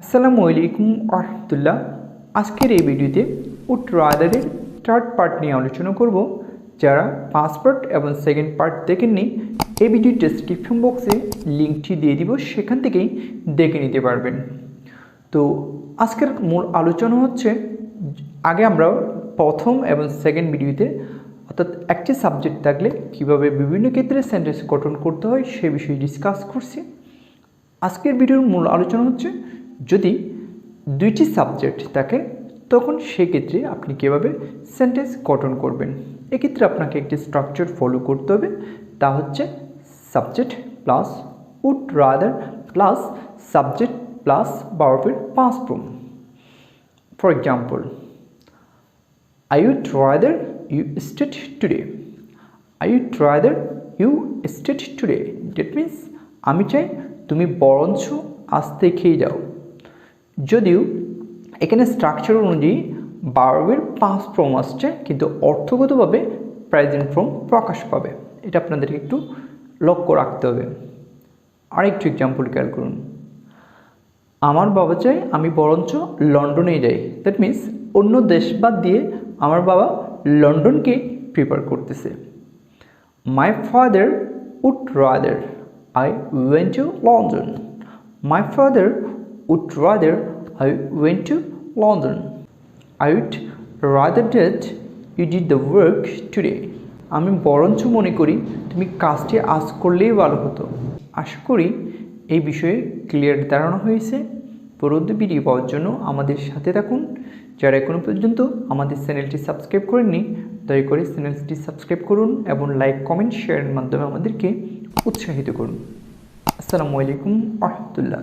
আসসালামু আলাইকুম রাহমাতুল্লাহ। আজকের এই ভিডিওতে উড রাদারের থার্ড পার্ট নিয়ে আলোচনা করব। যারা ফার্স্ট পার্ট এবং সেকেন্ড পার্ট দেখেননি, এই ভিডিওর ডেসক্রিপশন বক্সে লিঙ্কটি দিয়ে দিব, সেখান থেকেই দেখে নিতে পারবেন। তো আজকের মূল আলোচনা হচ্ছে, আগে আমরা প্রথম এবং সেকেন্ড ভিডিওতে অর্থাৎ একটি সাবজেক্ট থাকলে কীভাবে বিভিন্ন ক্ষেত্রে সেন্টেন্স গঠন করতে হয় সে বিষয়ে ডিসকাস করছি। আজকের ভিডিওর মূল আলোচনা হচ্ছে, যদি দুইটি সাবজেক্ট থাকে তখন সেক্ষেত্রে আপনি কীভাবে সেন্টেন্স গঠন করবেন। এক্ষেত্রে আপনাকে একটি স্ট্রাকচার ফলো করতে হবে, তা হচ্ছে subject plus would rather plus subject plus ভার্বের past form. For example, I would rather you stayed today. I would rather you stayed today. That means আমি চাই তুমি বরঞ্চ আজ থেকেই যাও। যদিও এখানে স্ট্রাকচার অনুযায়ী ভার্বের পাস্ট ফর্ম আসছে, কিন্তু অর্থগতভাবে প্রেজেন্ট ফর্ম প্রকাশ পাবে। এটা আপনাদেরকে একটু লক্ষ্য রাখতে হবে। আরেকটু এক্সাম্পল খেয়াল করুন, আমার বাবা চাই আমি বরঞ্চ লন্ডনে যাই। দ্যাট মিন্স অন্য দেশ বাদ দিয়ে আমার বাবা লন্ডনকে প্রিফার করতেছে। My father would rather I went to London. My father would rather I went to London. I would rather that you did the work today. আমি বরঞ্চ মনে করি তুমি কাজটি আজ করলেই ভালো হতো। আশা করি এই বিষয়ে ক্লিয়ার ধারণা হয়েছে। পরবর্তী ভিডিও পাওয়ার জন্য আমাদের সাথে থাকুন। যারা এখনও পর্যন্ত আমাদের চ্যানেলটি সাবস্ক্রাইব করেননি, দয়া করে চ্যানেলটি সাবস্ক্রাইব করুন এবং লাইক কমেন্ট শেয়ারের মাধ্যমে আমাদেরকে উৎসাহিত করুন। আসসালামু আলাইকুম রাহমাতুল্লাহ।